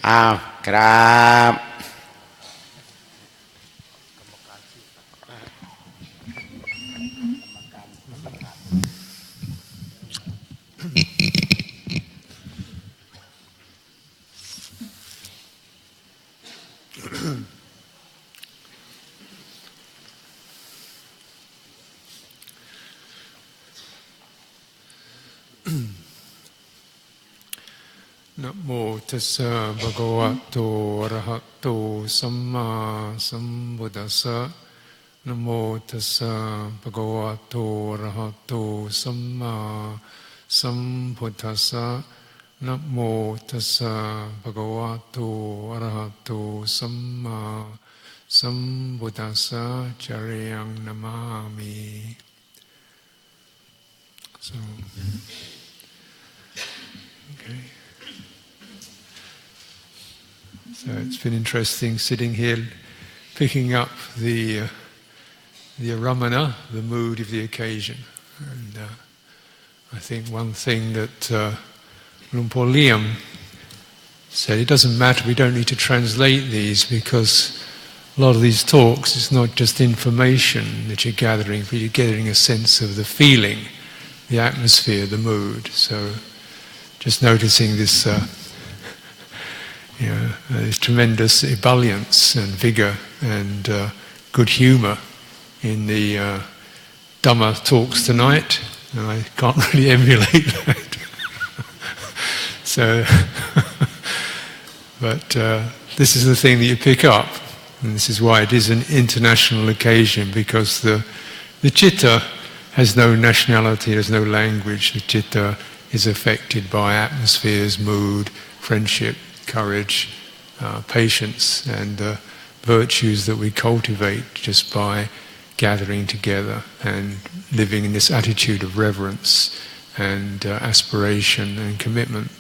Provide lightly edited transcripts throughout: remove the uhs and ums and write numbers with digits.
อ้าวครับนะโมตัสสะภะคะวะโตอะระหะโตสัมมาสัมพุทธัสสะนะโมตัสสะภะคะวะโตอะระหะโตสัมมาสัมพุทธัสสะนะโมตัสสะภะคะวะโตอะระหะโตสัมมาสัมพุทธัสสะจาริยังนะมามิ So, okay. So it's been interesting sitting here, picking up the aramana, the mood of the occasion. And I think one thing that Luang Por Liam said, it doesn't matter, we don't need to translate these, because a lot of these talks, it's not just information that you're gathering, but you're getting a sense of the feeling, the atmosphere, the mood. So just noticing this there's tremendous ebullience and vigour and good humour in the Dhamma talks tonight, and I can't really emulate that. So, but this is the thing that you pick up, and this is why it is an international occasion, because the citta has no nationality, there's no language. The citta is affected by atmospheres, mood, friendship, courage, patience, and the virtues that we cultivate just by gathering together and living in this attitude of reverence and aspiration and commitment.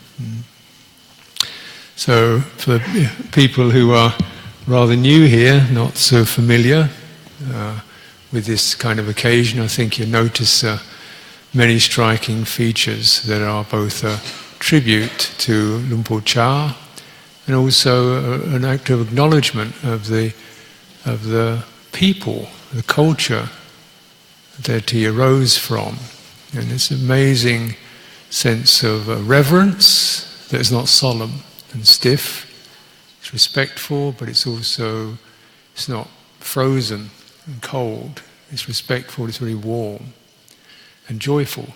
So for people who are rather new here, not so familiar with this kind of occasion, I think you'll notice many striking features that are both a tribute to Luang Por Chah and also an act of acknowledgement of the people, the culture that he arose from. And this amazing sense of reverence that is not solemn and stiff. It's respectful, but it's not frozen and cold. It's respectful, it's very warm and joyful.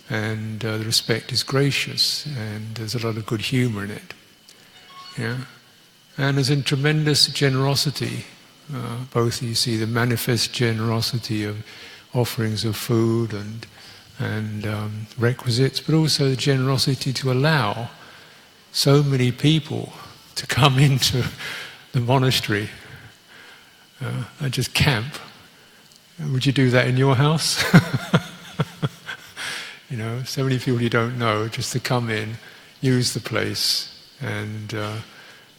And the respect is gracious, and there's a lot of good humour in it. Yeah? And there's a tremendous generosity. Both you see the manifest generosity of offerings of food and requisites, but also the generosity to allow so many people to come into the monastery and just camp. Would you do that in your house? So many people you don't know, just to come in, use the place, and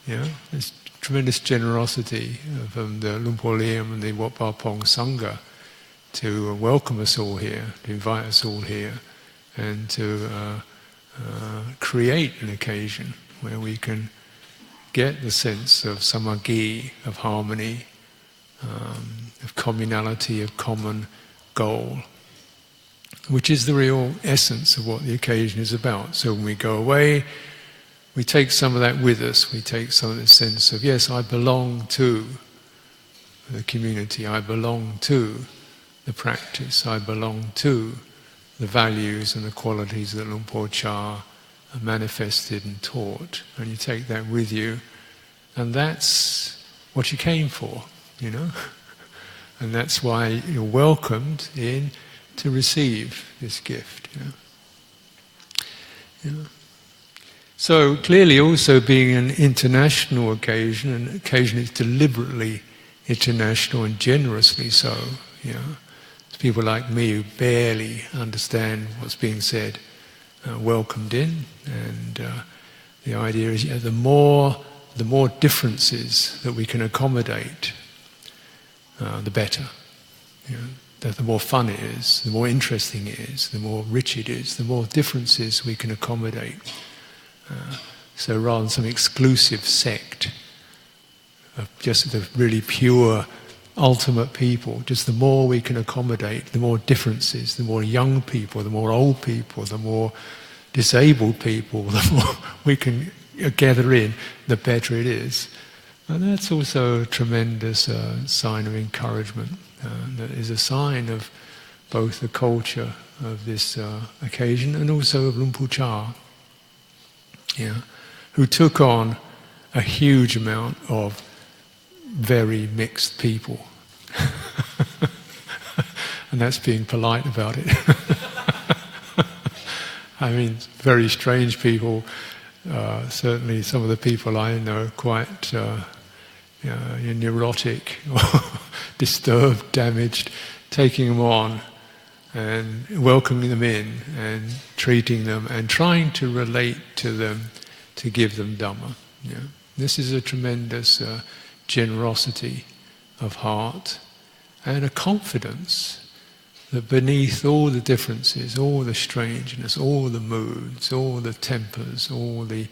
there's tremendous generosity from the Luang Por Liam and the Wat Pa Pong Sangha to welcome us all here, to invite us all here, and to create an occasion where we can get the sense of samagi, of harmony, of communality, of common goal, which is the real essence of what the occasion is about. So when we go away, we take some of that with us. We take some of the sense of, yes, I belong to the community, I belong to the practice, I belong to the values and the qualities that Luang Por Chah manifested and taught. And you take that with you, and that's what you came for, And that's why you're welcomed in to receive this gift. So clearly, also being an international occasion, an occasion that's deliberately international and generously so. People like me who barely understand what's being said, welcomed in, and the idea is the more differences that we can accommodate, the better. The more fun it is, the more interesting it is, the more rich it is, the more differences we can accommodate. So rather than some exclusive sect of just the really pure, ultimate people, just the more we can accommodate, the more differences, the more young people, the more old people, the more disabled people, the more we can gather in, the better it is. And that's also a tremendous sign of encouragement. That is a sign of both the culture of this occasion and also of Luang Por Chah, who took on a huge amount of very mixed people. And that's being polite about it. I mean, very strange people. Certainly some of the people I know quite neurotic, or disturbed, damaged, taking them on and welcoming them in and treating them and trying to relate to them to give them Dhamma. This is a tremendous generosity of heart and a confidence that beneath all the differences, all the strangeness, all the moods, all the tempers, all the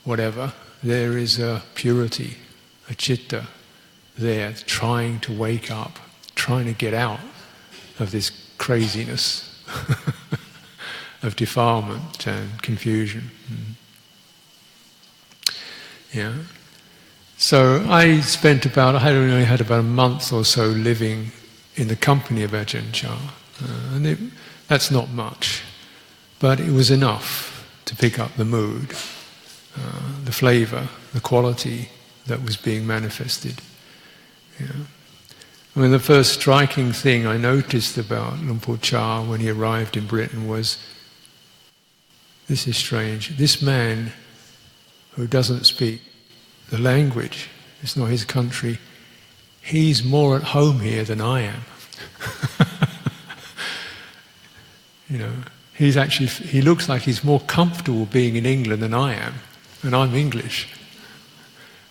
whatever, there is a purity, a citta there trying to wake up, trying to get out of this craziness of defilement and confusion. So I spent I only had about a month or so living in the company of Ajahn Chah. And that's not much, but it was enough to pick up the mood, the flavour, the quality that was being manifested. I mean, the first striking thing I noticed about Luang Por Chah when he arrived in Britain was, this is strange, this man who doesn't speak the language, it's not his country, he's more at home here than I am. He looks like he's more comfortable being in England than I am, and I'm English.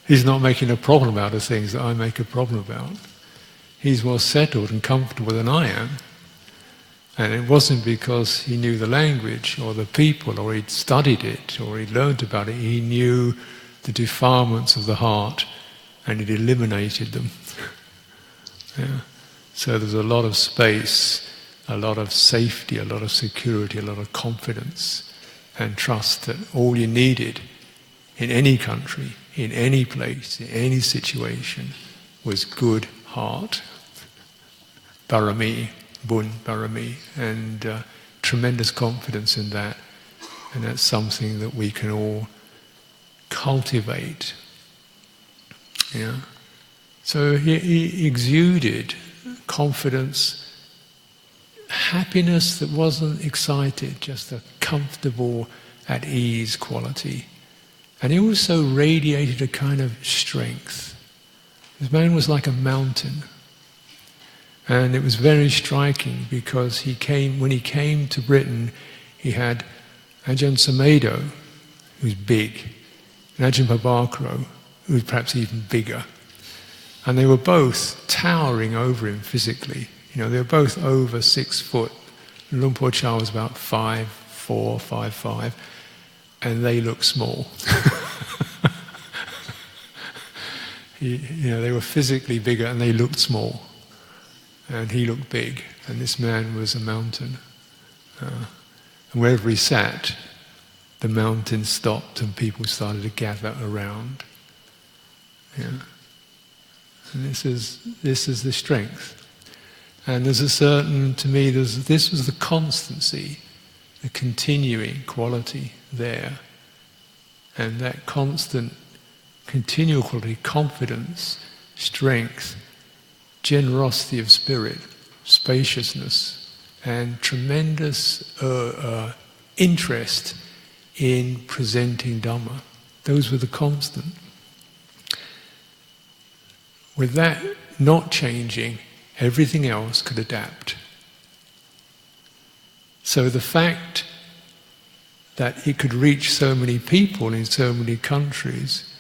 He's not making a problem out of things that I make a problem about. He's more settled and comfortable than I am. And it wasn't because he knew the language or the people or he'd studied it or he'd learned about it. He knew the defilements of the heart and he'd eliminated them. So there's a lot of space, a lot of safety, a lot of security, a lot of confidence and trust that all you needed in any country, in any place, in any situation was good heart, barami, bun, barami, and tremendous confidence in that. And that's something that we can all cultivate. So he exuded confidence, happiness that wasn't excited, just a comfortable, at ease quality. And he also radiated a kind of strength. This man was like a mountain. And it was very striking because when he came to Britain, he had Ajahn Sumedho, who's big, and Ajahn Pabakaro, who was perhaps even bigger. And they were both towering over him physically. They were both over 6 foot. Luang Por Chah was about 5'4", 5'5", and they looked small. They were physically bigger and they looked small. And he looked big, and this man was a mountain. And wherever he sat, the mountain stopped and people started to gather around. And this is the strength. And there's a certain, to me, this was the constancy, the continuing quality there. And that constant, continual quality, confidence, strength, generosity of spirit, spaciousness, and tremendous interest in presenting Dhamma. Those were the constant. With that not changing, everything else could adapt. So the fact that it could reach so many people in so many countries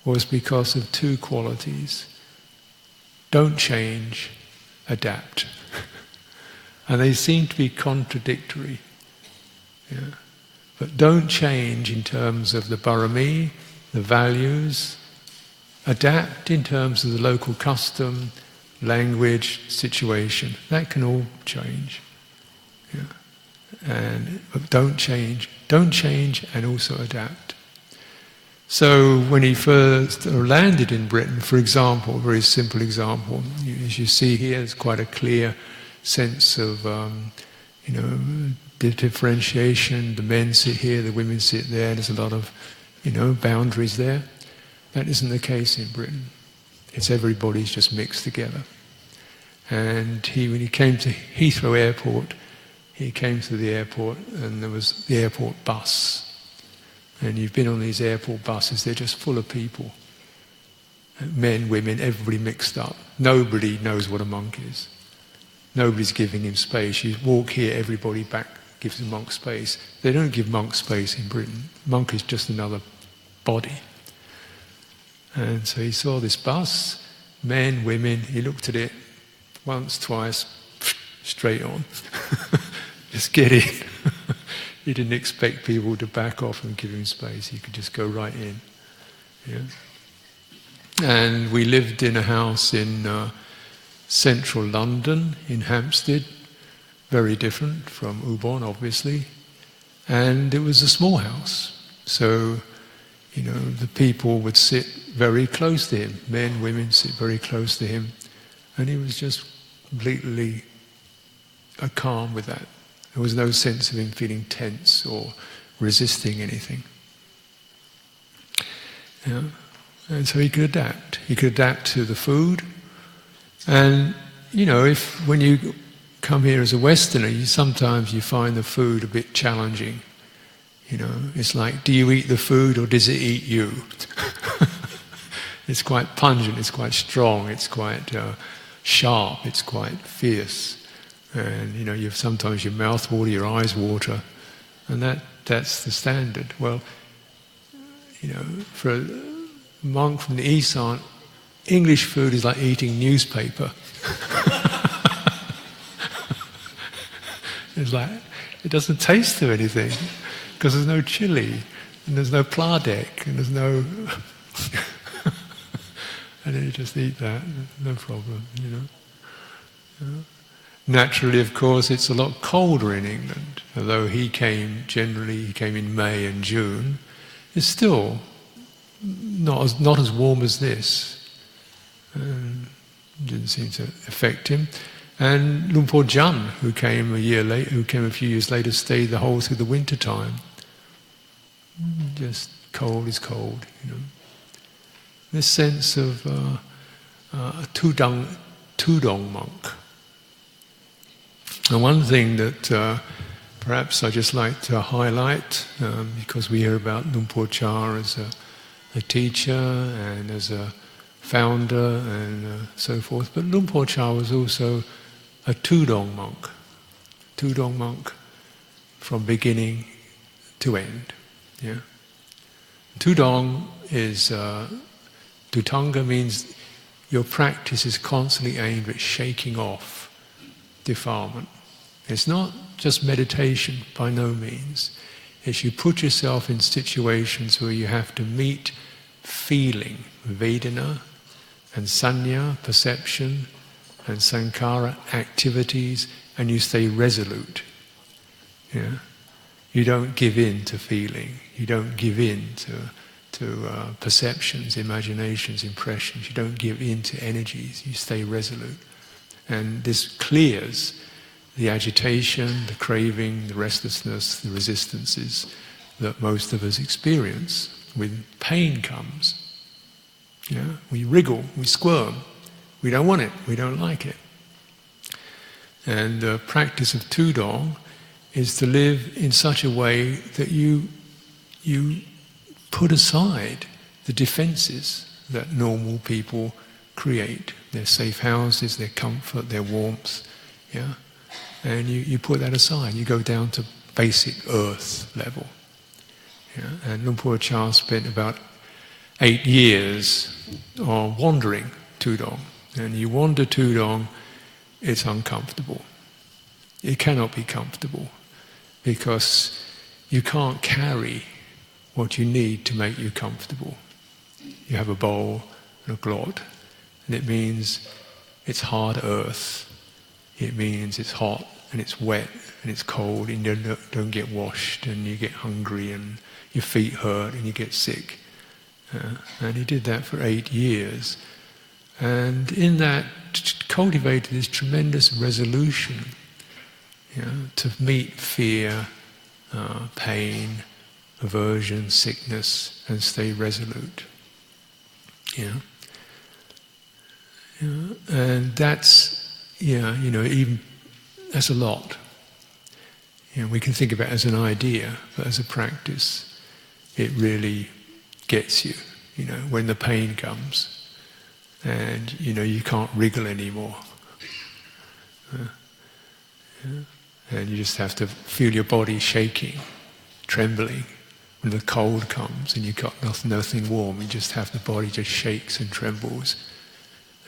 was because of two qualities. Don't change, adapt. And they seem to be contradictory. But don't change in terms of the parami, the values. Adapt in terms of the local custom, language, situation. That can all change. Yeah. But don't change. Don't change and also adapt. So when he first landed in Britain, for example, a very simple example, as you see here, there's quite a clear sense of, the differentiation. The men sit here, the women sit there. There's a lot of, boundaries there. That isn't the case in Britain. It's everybody's just mixed together. And when he came to Heathrow Airport, he came to the airport and there was the airport bus. And you've been on these airport buses, they're just full of people. Men, women, everybody mixed up. Nobody knows what a monk is. Nobody's giving him space. You walk here, everybody back gives a monk space. They don't give monk space in Britain. Monk is just another body. And so he saw this bus, men, women, he looked at it once, twice, straight on. Just get in. He didn't expect people to back off and give him space. He could just go right in. Yeah. And we lived in a house in central London, in Hampstead, very different from Ubon, obviously. And it was a small house. So, the people would sit very close to him. Men, women sit very close to him. And he was just completely calm with that. There was no sense of him feeling tense or resisting anything. Yeah. And so he could adapt. He could adapt to the food. And, when you come here as a Westerner, sometimes you find the food a bit challenging. It's like, do you eat the food or does it eat you? It's quite pungent, it's quite strong, it's quite sharp, it's quite fierce. And, sometimes your mouth water, your eyes water. And that's the standard. Well, for a monk from the East, English food is like eating newspaper. It's like, it doesn't taste of anything because there's no chili and there's no pladek and there's no... and then you just eat that, no problem, Naturally, of course, it's a lot colder in England. Although he came in May and June, it's still not as warm as this. Didn't seem to affect him. And Luang Por Chun, who came a few years later, stayed the whole through the winter time. Just cold is cold, This sense of a Tudong monk. And one thing that perhaps I just like to highlight, because we hear about Luang Por Chun as a teacher and as a founder and so forth, but Luang Por Chun was also a Tudong monk from beginning to end. Yeah. Tudong is, Dutanga means your practice is constantly aimed at shaking off defilement. It's not just meditation, by no means. It's you put yourself in situations where you have to meet feeling, Vedana, and Sanya, perception, and Sankhara, activities, and you stay resolute. Yeah? You don't give in to feeling. You don't give in to perceptions, imaginations, impressions. You don't give in to energies. You stay resolute. And this clears the agitation, the craving, the restlessness, the resistances that most of us experience. When pain comes, we wriggle, we squirm. We don't want it, we don't like it. And the practice of Tudong is to live in such a way that you put aside the defenses that normal people create. Their safe houses, their comfort, their warmth, and you put that aside. You go down to basic earth level. And Luang Por Chun spent about 8 years wandering Tudong. And you wander Tudong, it's uncomfortable. It cannot be comfortable because you can't carry what you need to make you comfortable. You have a bowl and a glot, and it means it's hard earth. It means it's hot and it's wet and it's cold and you don't get washed and you get hungry and your feet hurt and you get sick. And he did that for 8 years. And in that cultivated this tremendous resolution, to meet fear, pain, aversion, sickness, and stay resolute. And that's, even that's a lot. We can think of it as an idea, but as a practice, it really gets you. When the pain comes, and you can't wriggle anymore, and you just have to feel your body shaking, trembling. When the cold comes and you've got nothing warm, you just have the body just shakes and trembles,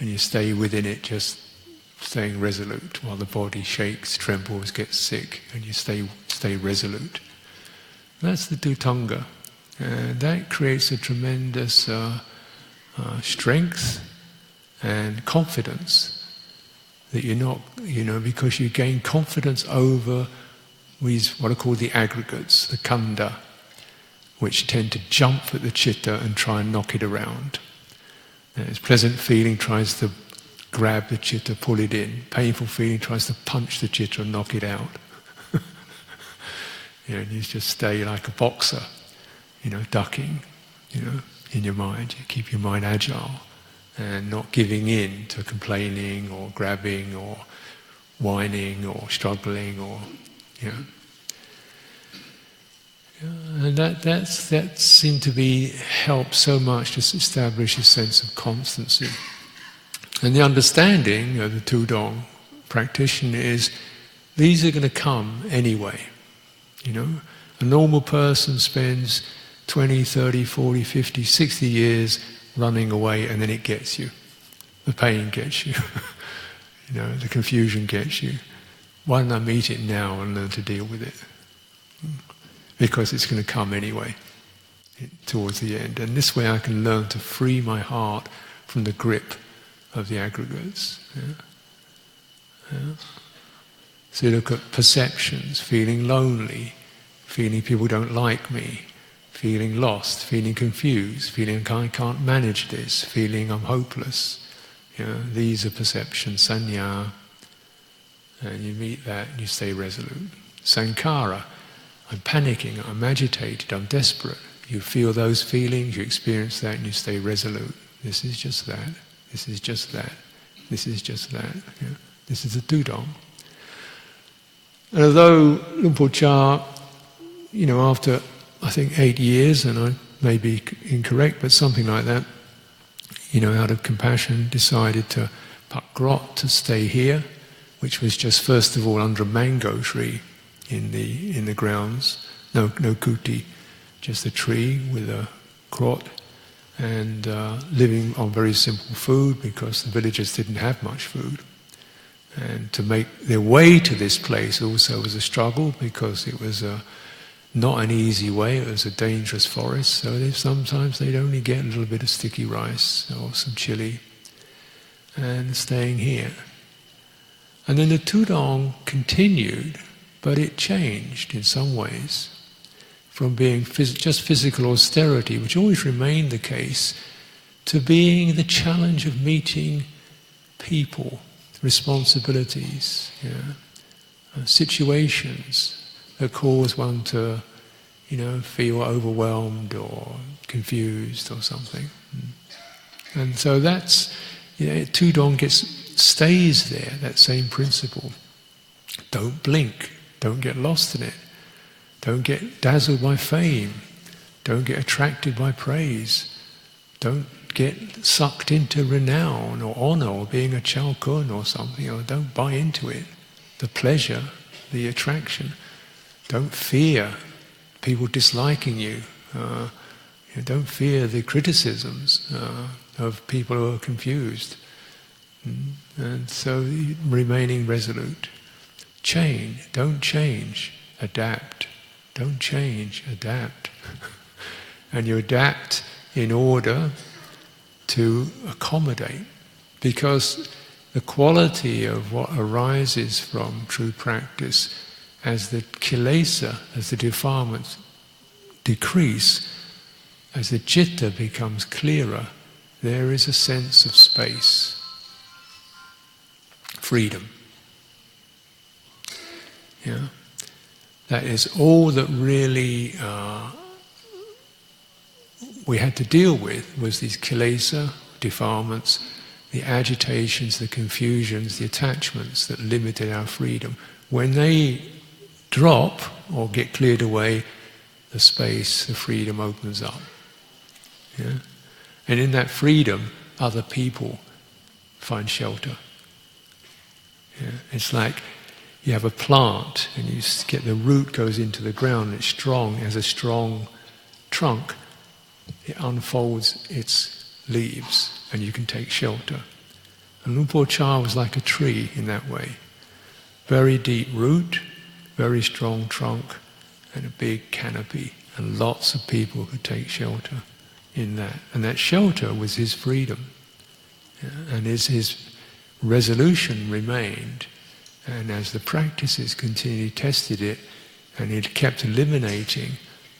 and you stay within it, just staying resolute while the body shakes, trembles, gets sick, and you stay resolute. That's the Dhutanga. And that creates a tremendous strength and confidence that you're not, because you gain confidence over these, what are called the aggregates, the khandha, which tend to jump at the citta and try and knock it around. And its pleasant feeling tries to grab the citta, pull it in. Painful feeling tries to punch the citta and knock it out. And you just stay like a boxer, ducking, in your mind. You keep your mind agile and not giving in to complaining or grabbing or whining or struggling or, And that seemed to be helped so much to establish a sense of constancy. And the understanding of the Tudong practitioner is these are going to come anyway. A normal person spends 20, 30, 40, 50, 60 years running away, and then it gets you. The pain gets you. The confusion gets you. Why don't I meet it now and learn to deal with it? Because it's going to come anyway, towards the end. And this way I can learn to free my heart from the grip of the aggregates. So you look at perceptions, feeling lonely, feeling people don't like me, feeling lost, feeling confused, feeling I can't manage this, feeling I'm hopeless. These are perceptions, sanya. And you meet that and you stay resolute. Sankhara, I'm panicking, I'm agitated, I'm desperate. You feel those feelings, you experience that and you stay resolute. This is just that, this is just that, this is just that. This is the Tudong. And although Luang Por Chah, after I think 8 years, and I may be incorrect, but something like that, out of compassion decided to Pak Grot, to stay here, which was just first of all under a mango tree in the grounds, no kuti, just a tree with a grot, and living on very simple food because the villagers didn't have much food. And to make their way to this place also was a struggle because it was not an easy way, it was a dangerous forest, so sometimes they'd only get a little bit of sticky rice or some chili, and staying here. And then the Tudong continued, but it changed in some ways from being just physical austerity, which always remained the case, to being the challenge of meeting people, responsibilities, situations that cause one to, feel overwhelmed or confused or something. And so that's, Tudong stays there, that same principle. Don't blink, don't get lost in it. Don't get dazzled by fame. Don't get attracted by praise. Don't get sucked into renown or honor or being a Chao Kun or something. Or don't buy into it. The pleasure, the attraction. Don't fear people disliking you. Don't fear the criticisms of people who are confused. And so remaining resolute. Don't change. Adapt. Don't change, adapt. And you adapt in order to accommodate, because the quality of what arises from true practice, as the kilesa, as the defilements decrease, as the citta becomes clearer, there is a sense of space, freedom. Yeah? That is all that really we had to deal with, was these kilesa, defilements, the agitations, the confusions, the attachments that limited our freedom. When they drop or get cleared away, the space, the freedom opens up. Yeah? And in that freedom, other people find shelter. Yeah? It's like you have a plant and you get the root goes into the ground and it's strong, it has a strong trunk. It unfolds its leaves and you can take shelter. And Luang Por Chah was like a tree in that way. Very deep root, very strong trunk, and a big canopy. And lots of people could take shelter in that. And that shelter was his freedom. Yeah? And his resolution remained. And as the practices continued, he tested it, and he kept eliminating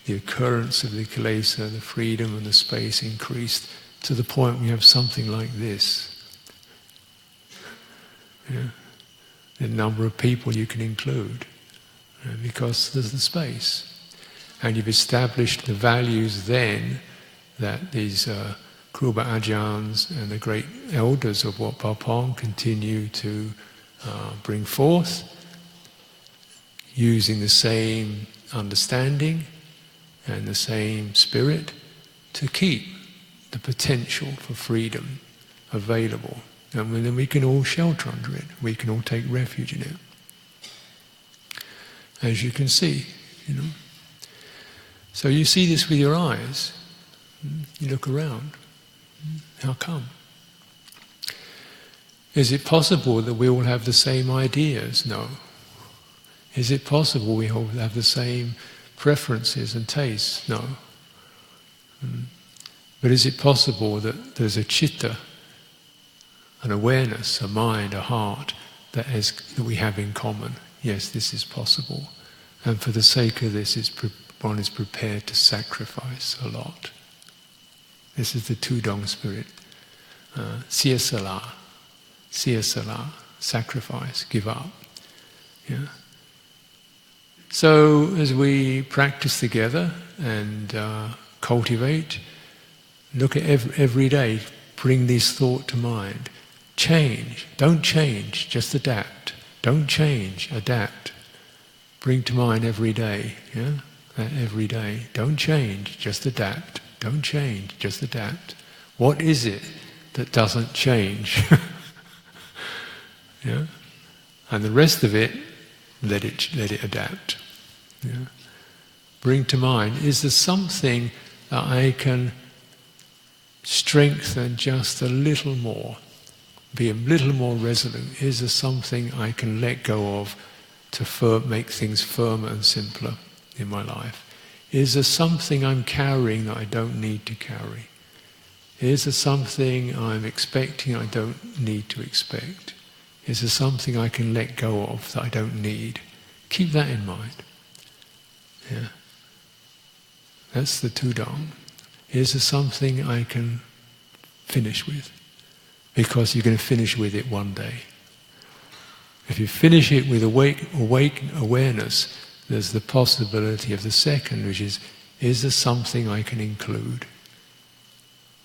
the occurrence of the kilesa, the freedom and the space increased to the point we have something like this. Yeah? The number of people you can include, because there's the space. And you've established the values then that these Kruba Ajahns and the great elders of Wat Pah Pong continue to bring forth, using the same understanding and the same spirit to keep the potential for freedom available. And then we can all shelter under it. We can all take refuge in it. As you can see, you know. So you see this with your eyes. You look around. How come? Is it possible that we all have the same ideas? No. Is it possible we all have the same preferences and tastes? No. But is it possible that there's a citta, an awareness, a mind, a heart that we have in common? Yes, this is possible. And for the sake of this, one is prepared to sacrifice a lot. This is the Tudong spirit. Siasala, sacrifice, give up. Yeah. So as we practice together and cultivate, look at every day, bring this thought to mind. Change. Don't change, just adapt. Don't change, adapt. Bring to mind every day. Yeah? That every day. Don't change, just adapt. Don't change, just adapt. What is it that doesn't change? Yeah? And the rest of it, let it adapt. Yeah? Bring to mind, is there something that I can strengthen just a little more? Be a little more resolute. Is there something I can let go of to make things firmer and simpler in my life? Is there something I'm carrying that I don't need to carry? Is there something I'm expecting I don't need to expect? Is there something I can let go of that I don't need? Keep that in mind. Yeah. That's the Tudong. Is there something I can finish with? Because you're going to finish with it one day. If you finish it with awake awareness, there's the possibility of the second, which is there something I can include?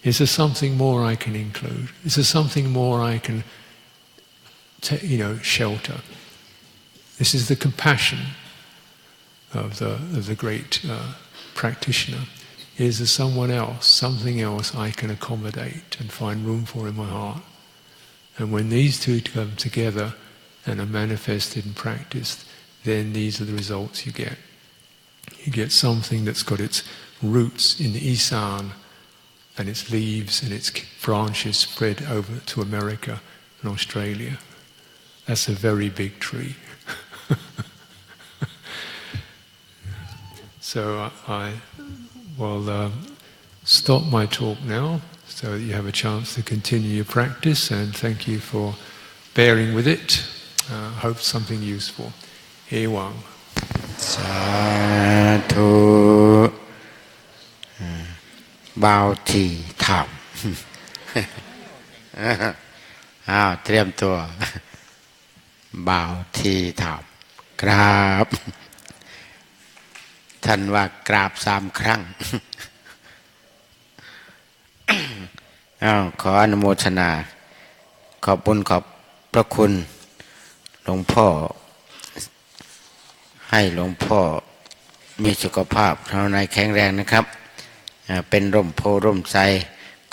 Is there something more I can include? Is there something more I can shelter? This is the compassion of the great practitioner. Is there someone else, something else I can accommodate and find room for in my heart? And when these two come together and are manifested and practiced, then these are the results you get. You get something that's got its roots in the Isan and its leaves and its branches spread over to America and Australia. That's a very big tree. So I will stop my talk now so that you have a chance to continue your practice, and thank you for bearing with it. Hope something useful. เอวัง สาธุเบาทีถามอ้าวเตรียมตัวเบาทีถามกราบท่านว่ากราบ3 ครั้งอ้าวขออนุโมทนาขอบบุญขอบพระคุณหลวงพ่อให้หลวงพ่อมีสุขภาพภายในแข็งแรงนะครับเป็นร่มโพร่มไทร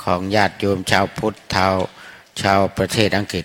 ของญาติโยมชาวพุทธชาวประเทศอังกฤษ